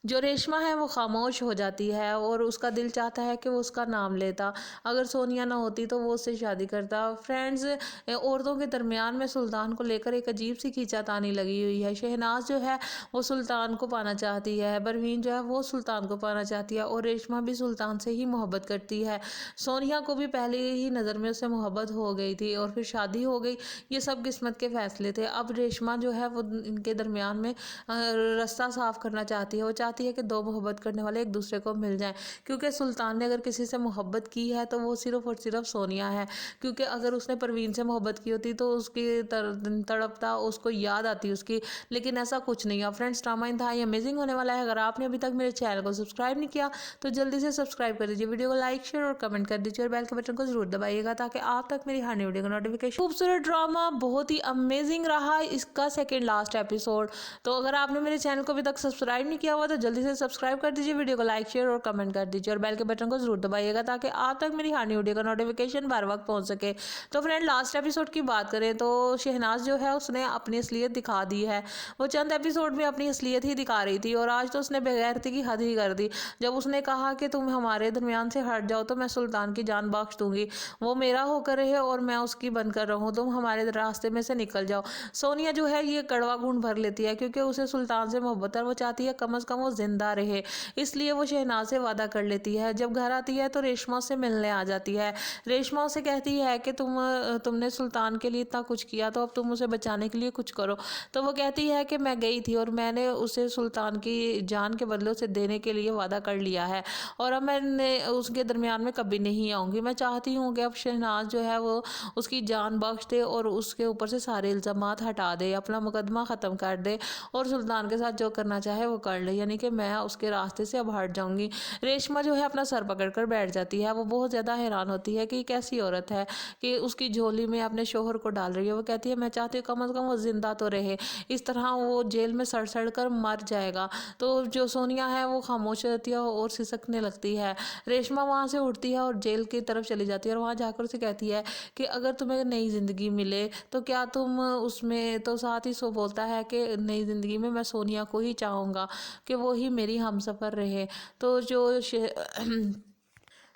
जो रेशमा है वो खामोश हो जाती है और उसका दिल चाहता है कि वो उसका नाम लेता। अगर सोनिया ना होती तो वो उससे शादी करता। फ्रेंड्स, औरतों के दरमियान में सुल्तान को लेकर एक अजीब सी खींचातानी लगी हुई है। शहनाज जो है वो सुल्तान को पाना चाहती है, परवीन जो है वो सुल्तान को पाना चाहती है और रेशमा भी सुल्तान से ही मोहब्बत करती है। सोनिया को भी पहले ही नज़र में उससे मोहब्बत हो गई थी और फिर शादी हो गई। ये सब किस्मत के फैसले थे। अब रेशमा जो है वो इनके दरमियान में रास्ता साफ करना चाहती है। वो चाहती है कि दो मोहब्बत करने वाले एक दूसरे को मिल जाएं, क्योंकि सुल्तान ने अगर किसी से मोहब्बत की है तो वो सिर्फ़ और सिर्फ सोनिया है। क्योंकि अगर उसने परवीन से मोहब्बत की होती तो उसकी तड़पता, उसको याद आती उसकी, लेकिन ऐसा कुछ नहीं है। फ्रेंड्स, ड्रामा इंतहाई अमेजिंग होने वाला है। अगर आपने अभी तक मेरे चैनल को सब्सक्राइब नहीं किया तो जल्दी से सब्सक्राइब कर दीजिए, वीडियो को लाइक शेयर और कमेंट कर दीजिए और बेल के बटन को जरूर दबाइएगा ताकि आप तक मेरी हर नई वीडियो का नोटिफिकेशन। खूबसूरत ड्रामा, बहुत ही अमेजिंग रहा इसका सेकेंड लास्ट एपिसोड। तो अगर आपने मेरे चैनल को अभी तक सब्सक्राइब नहीं किया हुआ तो जल्दी से सब्सक्राइब कर दीजिए, वीडियो को लाइक शेयर और कमेंट कर दीजिए और बेल के बटन को जरूर दबाइएगा ताकि आप तक मेरी हर नई वीडियो का नोटिफिकेशन बार वक्त पहुंच सके। तो फ्रेंड, लास्ट एपिसोड की बात करें तो शहनाज जो है उसने अपनी असलियत दिखा दी है। वो चंद एपिसोड में अपनी असलियत ही दिखा रही थी और आज तो उसने बेगैरती की हद ही कर दी जब उसने कहा कि तुम हमारे दरमियान से हट जाओ तो मैं सुल्तान की जान बख्श दूंगी। वो मेरा होकर रहे और मैं उसकी बनकर रहूं, तुम हमारे रास्ते में से निकल जाओ। सोनिया जो है ये कड़वा घूंट भर लेती है क्योंकि उसे सुल्तान से मोहब्बत है। वो चाहती है कम से कम वो जिंदा रहे, इसलिए वो शहनाज से वादा कर लेती है। जब घर आती है तो रेशमा से मिलने आ जाती है। रेशमा उसे कहती है कि तुमने सुल्तान के लिए इतना कुछ किया तो अब तुम उसे बचाने के लिए कुछ करो। तो वो कहती है कि मैं गई थी और मैंने उसे सुल्तान की जान के बदले उसे देने के लिए वादा कर लिया है और अब मैं उसके दरमियान में कभी नहीं आऊँगी। मैं चाहती हूँ कि अब शहनाज जो है वो उसकी जान बख्श दे और उसके ऊपर से सारे इल्ज़ामात हटा दे, अपना मुकदमा ख़त्म कर दे और सुल्तान के साथ जो करना चाहे वो कर ले, यानी यानी कि मैं उसके रास्ते से अब हट जाऊंगी। रेशमा जो है अपना सर पकड़कर बैठ जाती है। वो बहुत ज़्यादा हैरान होती है कि कैसी औरत है कि उसकी झोली में अपने शोहर को डाल रही है। वो कहती है मैं चाहती हूँ कम से कम वो जिंदा तो रहे, इस तरह वो जेल में सड़ सड़ कर मर जाएगा। तो जो सोनिया है वो खामोश रहती है और सिसकने लगती है। रेशमा वहाँ से उठती है और जेल की तरफ चली जाती है और वहाँ जाकर उसे कहती है कि अगर तुम्हें नई ज़िंदगी मिले तो क्या तुम उसमें, तो साथ ही सो बोलता है कि नई ज़िंदगी में मैं सोनिया को ही चाहूँगा कि वो ही मेरी हमसफ़र रहे। तो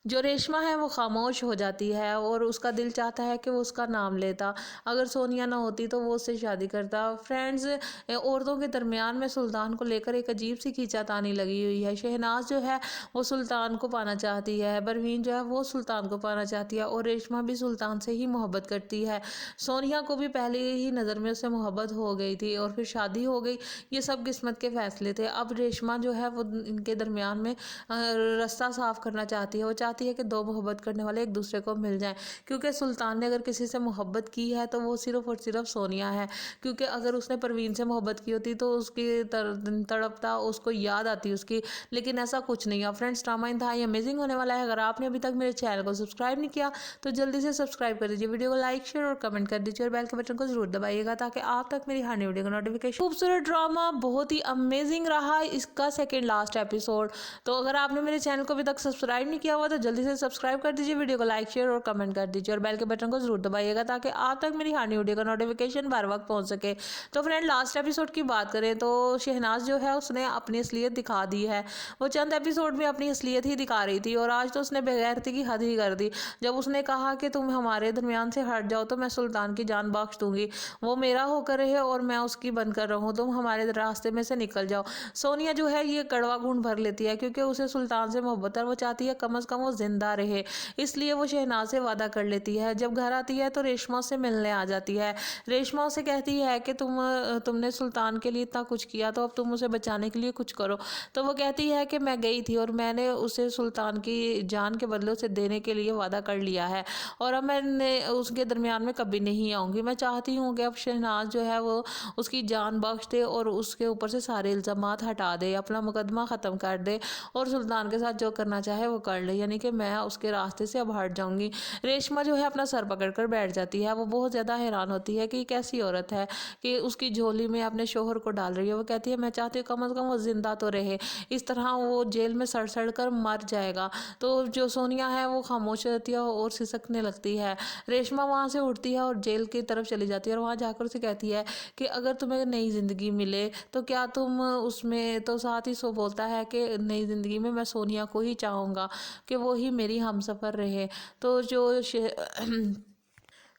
जो रेशमा है वो खामोश हो जाती है और उसका दिल चाहता है कि वो उसका नाम लेता। अगर सोनिया ना होती तो वो उससे शादी करता। फ्रेंड्स, औरतों के दरमियान में सुल्तान को लेकर एक अजीब सी खींचातानी लगी हुई है। शहनाज जो है वो सुल्तान को पाना चाहती है, परवीन जो है वो सुल्तान को पाना चाहती है और रेशमा भी सुल्तान से ही मोहब्बत करती है। सोनिया को भी पहले ही नज़र में उससे मोहब्बत हो गई थी और फिर शादी हो गई। ये सब किस्मत के फैसले थे। अब रेशमा जो है वो इनके दरमियान में रास्ता साफ करना चाहती है। वो चाहती है कि दो मोहब्बत करने वाले एक दूसरे को मिल जाएं, क्योंकि सुल्तान ने अगर किसी से मोहब्बत की है तो वो सिर्फ और सिर्फ सोनिया है। क्योंकि अगर उसने परवीन से मोहब्बत की होती तो उसकी तड़पता, उसको याद आती उसकी, लेकिन ऐसा कुछ नहीं है। फ्रेंड्स, ड्रामा इंतहाई अमेजिंग होने वाला है। अगर आपने अभी तक मेरे चैनल को सब्सक्राइब नहीं किया तो जल्दी से सब्सक्राइब कर दीजिए, वीडियो को लाइक शेयर और कमेंट कर दीजिए और बेल के बटन को जरूर दबाइएगा ताकि आप तक मेरी हर नई वीडियो का नोटिफिकेशन। खूबसूरत ड्रामा बहुत ही अमेजिंग रहा इसका सेकेंड लास्ट एपिसोड। तो अगर आपने मेरे चैनल को अभी तक सब्सक्राइब नहीं किया हुआ तो जल्दी से सब्सक्राइब कर दीजिए, वीडियो को लाइक शेयर और कमेंट कर दीजिए और बेल के बटन को जरूर दबाइएगा ताकि आप तक मेरी हर नई वीडियो का नोटिफिकेशन बार वक्त पहुंच सके। तो फ्रेंड, लास्ट एपिसोड की बात करें तो शहनाज जो है उसने अपनी असलियत दिखा दी है। वो चंद एपिसोड में अपनी असलियत ही दिखा रही थी और आज तो उसने बेगैरती की हद ही कर दी जब उसने कहा कि तुम हमारे दरमियान से हट जाओ तो मैं सुल्तान की जान बख्श दूंगी, वो मेरा होकर रहे और मैं उसकी बनकर रहूं, तुम हमारे रास्ते में से निकल जाओ। सोनिया जो है ये कड़वा घूंट भर लेती है क्योंकि उसे सुल्तान से मोहब्बत है। वो चाहती है कम से कम वो जिंदा रहे, इसलिए वो शहनाज से वादा कर लेती है। जब घर आती है तो रेशमा से मिलने आ जाती है। रेशमा उसे कहती है कि तुमने सुल्तान के लिए इतना कुछ किया तो अब तुम उसे बचाने के लिए कुछ करो। तो वो कहती है कि मैं गई थी और मैंने उसे सुल्तान की जान के बदले उसे देने के लिए वादा कर लिया है और अब मैंने उसके दरमियान में कभी नहीं आऊँगी। मैं चाहती हूँ कि अब शहनाज जो है वो उसकी जान बख्श दे और उसके ऊपर से सारे इल्ज़ामात हटा दे, अपना मुकदमा ख़त्म कर दे और सुल्तान के साथ जो करना चाहे वो कर ले, यानी कि मैं उसके रास्ते से अब हट जाऊंगी। रेशमा जो है अपना सर पकड़कर बैठ जाती है। वो बहुत ज़्यादा हैरान होती है कि कैसी औरत है कि उसकी झोली में अपने शोहर को डाल रही है। वो कहती है मैं चाहती हूँ कम से कम वो जिंदा तो रहे, इस तरह वो जेल में सड़ सड़ कर मर जाएगा। तो जो सोनिया है वो खामोश रहती है और सिसकने लगती है। रेशमा वहाँ से उठती है और जेल की तरफ चली जाती है और वहाँ जाकर उसे कहती है कि अगर तुम्हें नई ज़िंदगी मिले तो क्या तुम उसमें, तो साथ ही सो बोलता है कि नई ज़िंदगी में मैं सोनिया को ही चाहूँगा कि वो ही मेरी हमसफ़र रहे। तो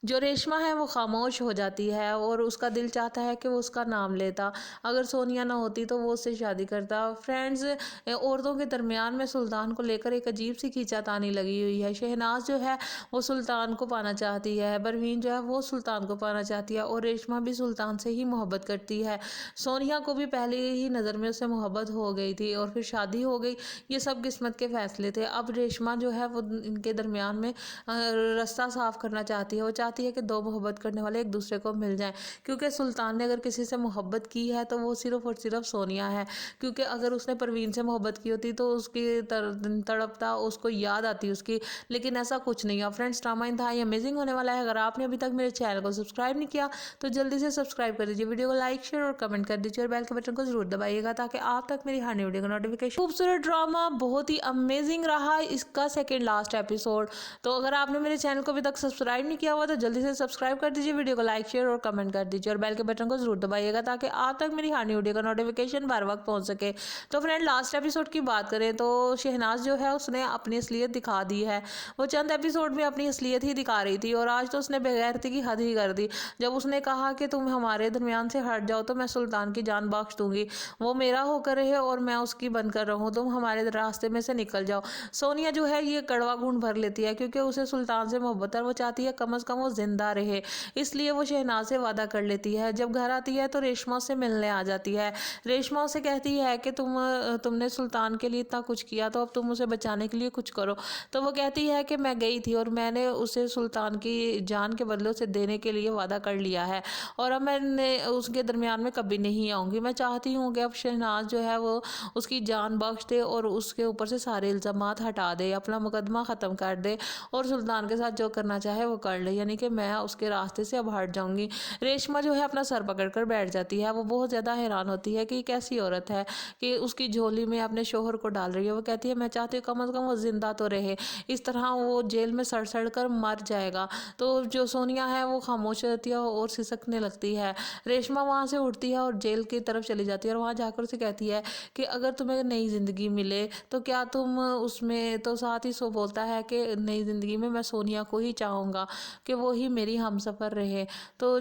जो रेशमा है वो खामोश हो जाती है और उसका दिल चाहता है कि वो उसका नाम लेता। अगर सोनिया ना होती तो वो उससे शादी करता। फ्रेंड्स, औरतों के दरमियान में सुल्तान को लेकर एक अजीब सी खींचातानी लगी हुई है। शहनाज जो है वो सुल्तान को पाना चाहती है, परवीन जो है वो सुल्तान को पाना चाहती है और रेशमा भी सुल्तान से ही मोहब्बत करती है। सोनिया को भी पहले ही नज़र में उससे मोहब्बत हो गई थी और फिर शादी हो गई। ये सब किस्मत के फैसले थे। अब रेशमा जो है वो इनके दरमियान में रास्ता साफ करना चाहती है। वो चाहती है कि दो मोहब्बत करने वाले एक दूसरे को मिल जाएं, क्योंकि सुल्तान ने अगर किसी से मोहब्बत की है तो वो सिर्फ और सिर्फ सोनिया है। क्योंकि अगर उसने परवीन से मोहब्बत की होती तो उसकी तड़पता, उसको याद आती उसकी, लेकिन ऐसा कुछ नहीं है। फ्रेंड्स, ड्रामा इंतहाई अमेजिंग होने वाला है। अगर आपने अभी तक मेरे चैनल को सब्सक्राइब नहीं किया तो जल्दी से सब्सक्राइब कर दीजिए, वीडियो को लाइक शेयर और कमेंट कर दीजिए और बेल के बटन को जरूर दबाइएगा ताकि आप तक मेरी हर नई वीडियो का नोटिफिकेशन। खूबसूरत ड्रामा बहुत ही अमेजिंग रहा इसका सेकेंड लास्ट एपिसोड। तो अगर आपने मेरे चैनल को अभी तक सब्सक्राइब नहीं किया हुआ तो जल्दी से सब्सक्राइब कर दीजिए, वीडियो को लाइक शेयर और कमेंट कर दीजिए और बेल के बटन को जरूर दबाइएगा ताकि आप तक मेरी हर नई वीडियो का नोटिफिकेशन बार वक्त पहुंच सके। तो फ्रेंड, लास्ट एपिसोड की बात करें तो शहनाज जो है उसने अपनी असलियत दिखा दी है। वो चंद एपिसोड में अपनी असलियत ही दिखा रही थी और आज तो उसने बेगैरती की हद ही कर दी जब उसने कहा कि तुम हमारे दरमियान से हट जाओ तो मैं सुल्तान की जान बख्श दूंगी, वो मेरा होकर रहे और मैं उसकी बनकर रहूं, तुम हमारे रास्ते में से निकल जाओ। सोनिया जो है ये कड़वा घूंट भर लेती है क्योंकि उसे सुल्तान से मोहब्बत है। वो चाहती है कम से कम वो जिंदा रहे, इसलिए वो शहनाज से वादा कर लेती है। जब घर आती है तो रेशमा से मिलने आ जाती है। रेशमा उसे कहती है कि तुमने सुल्तान के लिए इतना कुछ किया, तो अब तुम उसे बचाने के लिए कुछ करो। तो वो कहती है कि मैं गई थी और मैंने उसे सुल्तान की जान के बदले उसे देने के लिए वादा कर लिया है, और अब मैं उसके दरमियान में कभी नहीं आऊँगी। मैं चाहती हूँ कि अब शहनाज जो है वो उसकी जान बख्श दे और उसके ऊपर से सारे इल्ज़ामात हटा दे, अपना मुकदमा ख़त्म कर दे और सुल्तान के साथ जो करना चाहे वो कर ले, यानी कि मैं उसके रास्ते से अब हट जाऊँगी। रेशमा जो है अपना सर पकड़ कर बैठ जाती है। वो बहुत ज़्यादा हैरान होती है कि ये कैसी औरत है कि उसकी झोली में अपने शोहर को डाल रही है। वो कहती है मैं चाहती हूँ कम से कम वो ज़िंदा तो रहे, इस तरह वो जेल में सड़ सड़ कर मर जाएगा। तो जो सोनिया है वो खामोश रहती है और सिसकने लगती है। रेशमा वहाँ से उठती है और जेल की तरफ चली जाती है और वहाँ जाकर उसे कहती है कि अगर तुम्हें नई ज़िंदगी मिले तो क्या तुम उसमें, तो साथ ही सो बोलता है कि नई ज़िंदगी में मैं सोनिया को ही चाहूँगा कि वो ही मेरी हमसफ़र रहे। तो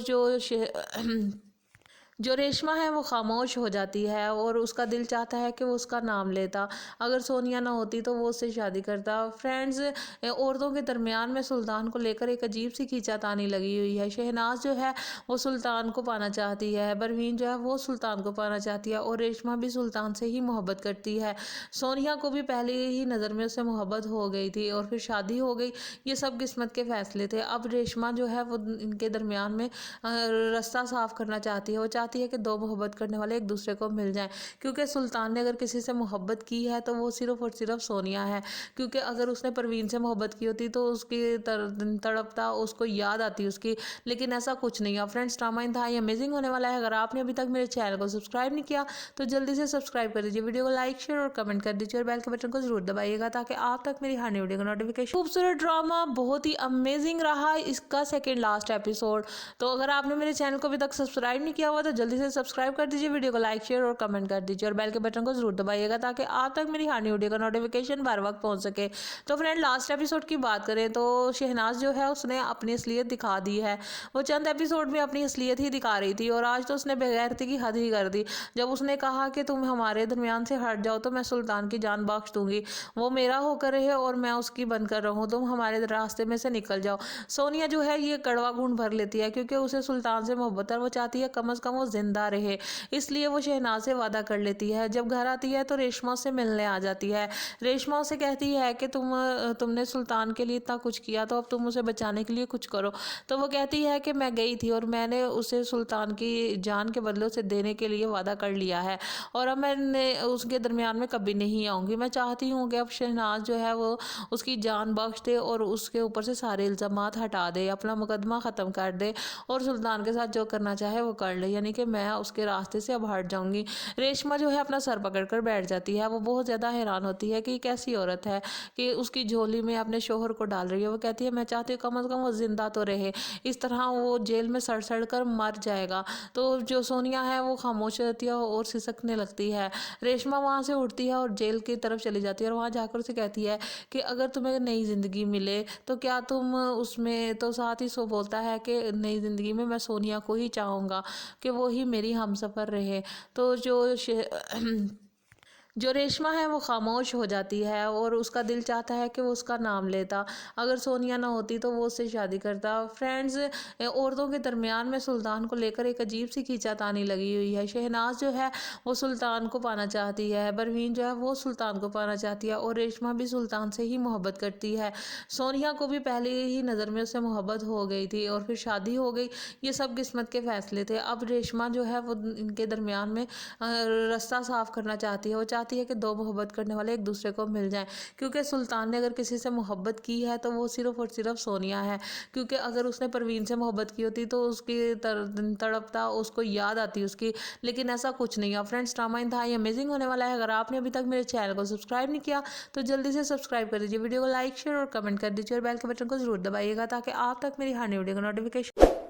जो रेशमा है वो खामोश हो जाती है और उसका दिल चाहता है कि वो उसका नाम लेता। अगर सोनिया ना होती तो वो उससे शादी करता। फ्रेंड्स, औरतों के दरमियान में सुल्तान को लेकर एक अजीब सी खींचातानी लगी हुई है। शहनाज जो है वो सुल्तान को पाना चाहती है, परवीन जो है वो सुल्तान को पाना चाहती है और रेशमा भी सुल्तान से ही मोहब्बत करती है। सोनिया को भी पहले ही नज़र में उससे मोहब्बत हो गई थी और फिर शादी हो गई। ये सब किस्मत के फैसले थे। अब रेशमा जो है वो इनके दरमियान में रास्ता साफ करना चाहती है। वो चाहती है कि दो मोहब्बत करने वाले एक दूसरे को मिल जाएं, क्योंकि सुल्तान ने अगर किसी से मोहब्बत की है तो वो सिर्फ और सिर्फ सोनिया है। क्योंकि अगर उसने परवीन से मोहब्बत की होती तो उसकी तड़पता उसको याद आती उसकी, लेकिन ऐसा कुछ नहीं है। फ्रेंड्स, ड्रामा इंतहाई अमेजिंग होने वाला है। अगर आपने अभी तक मेरे चैनल को सब्सक्राइब नहीं किया तो जल्दी से सब्सक्राइब कर दीजिए, वीडियो को लाइक शेयर और कमेंट कर दीजिए और बेल के बटन को जरूर दबाइएगा ताकि आप तक मेरी हर नई वीडियो का नोटिफिकेशन। खूबसूरत ड्रामा, बहुत ही अमेजिंग रहा इसका सेकेंड लास्ट एपिसोड। तो अगर आपने मेरे चैनल को अभी तक सब्सक्राइब नहीं किया हुआ तो जल्दी से सब्सक्राइब कर दीजिए, वीडियो को लाइक शेयर और कमेंट कर दीजिए और बेल के बटन को जरूर दबाइएगा ताकि आप तक मेरी हर वीडियो का नोटिफिकेशन बार वक्त पहुंच सके। तो फ्रेंड, लास्ट एपिसोड की बात करें तो शहनाज जो है उसने अपनी असलियत दिखा दी है। वो चंद एपिसोड में अपनी असलियत ही दिखा रही थी और आज तो उसने बेगैरती की हद ही कर दी जब उसने कहा कि तुम हमारे दरमियान से हट जाओ तो मैं सुल्तान की जान बख्श दूंगी, वो मेरा होकर रहे और मैं उसकी बनकर रहूं, तुम हमारे रास्ते में से निकल जाओ। सोनिया जो है ये कड़वा घूंट भर लेती है क्योंकि उसे सुल्तान से मोहब्बत है। वो चाहती है कम से कम वो जिंदा रहे, इसलिए वो शहनाज से वादा कर लेती है। जब घर आती है तो रेशमा से मिलने आ जाती है। रेशमा उसे कहती है कि तुमने सुल्तान के लिए इतना कुछ किया, तो अब तुम उसे बचाने के लिए कुछ करो। तो वो कहती है कि मैं गई थी और मैंने उसे सुल्तान की जान के बदले उसे देने के लिए वादा कर लिया है, और अब मैं उसके दरमियान में कभी नहीं आऊँगी। मैं चाहती हूँ कि अब शहनाज जो है वो उसकी जान बख्श दे और उसके ऊपर से सारे इल्ज़ामात हटा दे, अपना मुकदमा ख़त्म कर दे और सुल्तान के साथ जो करना चाहे वो कर ले, यानी कि मैं उसके रास्ते से अब हट जाऊंगी। रेशमा जो है अपना सर पकड़ कर बैठ जाती है। वो बहुत ज़्यादा हैरान होती है कि कैसी औरत है कि उसकी झोली में अपने शोहर को डाल रही है। वो कहती है मैं चाहती हूँ कम से कम वो ज़िंदा तो रहे, इस तरह वो जेल में सड़ सड़ कर मर जाएगा। तो जो सोनिया है वो खामोश रहती है और सिसकने लगती है। रेशमा वहाँ से उठती है और जेल की तरफ चली जाती है और वहाँ जाकर उसे कहती है कि अगर तुम्हें नई ज़िंदगी मिले तो क्या तुम उसमें, तो साथ ही सो बोलता है कि नई ज़िंदगी में मैं सोनिया को ही चाहूँगा कि वो ही मेरी हमसफ़र रहे। तो जो रेशमा है वो खामोश हो जाती है और उसका दिल चाहता है कि वो उसका नाम लेता। अगर सोनिया ना होती तो वो उससे शादी करता। फ्रेंड्स, औरतों के दरमियान में सुल्तान को लेकर एक अजीब सी खींचातानी लगी हुई है। शहनाज जो है वो सुल्तान को पाना चाहती है, परवीन जो है वो सुल्तान को पाना चाहती है और रेशमा भी सुल्तान से ही मोहब्बत करती है। सोनिया को भी पहले ही नज़र में उससे मोहब्बत हो गई थी और फिर शादी हो गई। ये सब किस्मत के फैसले थे। अब रेशमा जो है वो इनके दरमियान में रास्ता साफ करना चाहती है। वो चाहती है कि दो मोहब्बत करने वाले एक दूसरे को मिल जाएं, क्योंकि सुल्तान ने अगर किसी से मोहब्बत की है तो वो सिर्फ और सिर्फ सोनिया है। क्योंकि अगर उसने परवीन से मोहब्बत की होती तो उसकी तड़पता उसको याद आती उसकी, लेकिन ऐसा कुछ नहीं है। फ्रेंड्स, ड्रामा इंतहाई अमेजिंग होने वाला है। अगर आपने अभी तक मेरे चैनल को सब्सक्राइब नहीं किया तो जल्दी से सब्सक्राइब कर दीजिए, वीडियो को लाइक शेयर और कमेंट कर दीजिए और बेल के बटन को जरूर दबाइएगा ताकि आप तक मेरी हर नई वीडियो का नोटिफिकेशन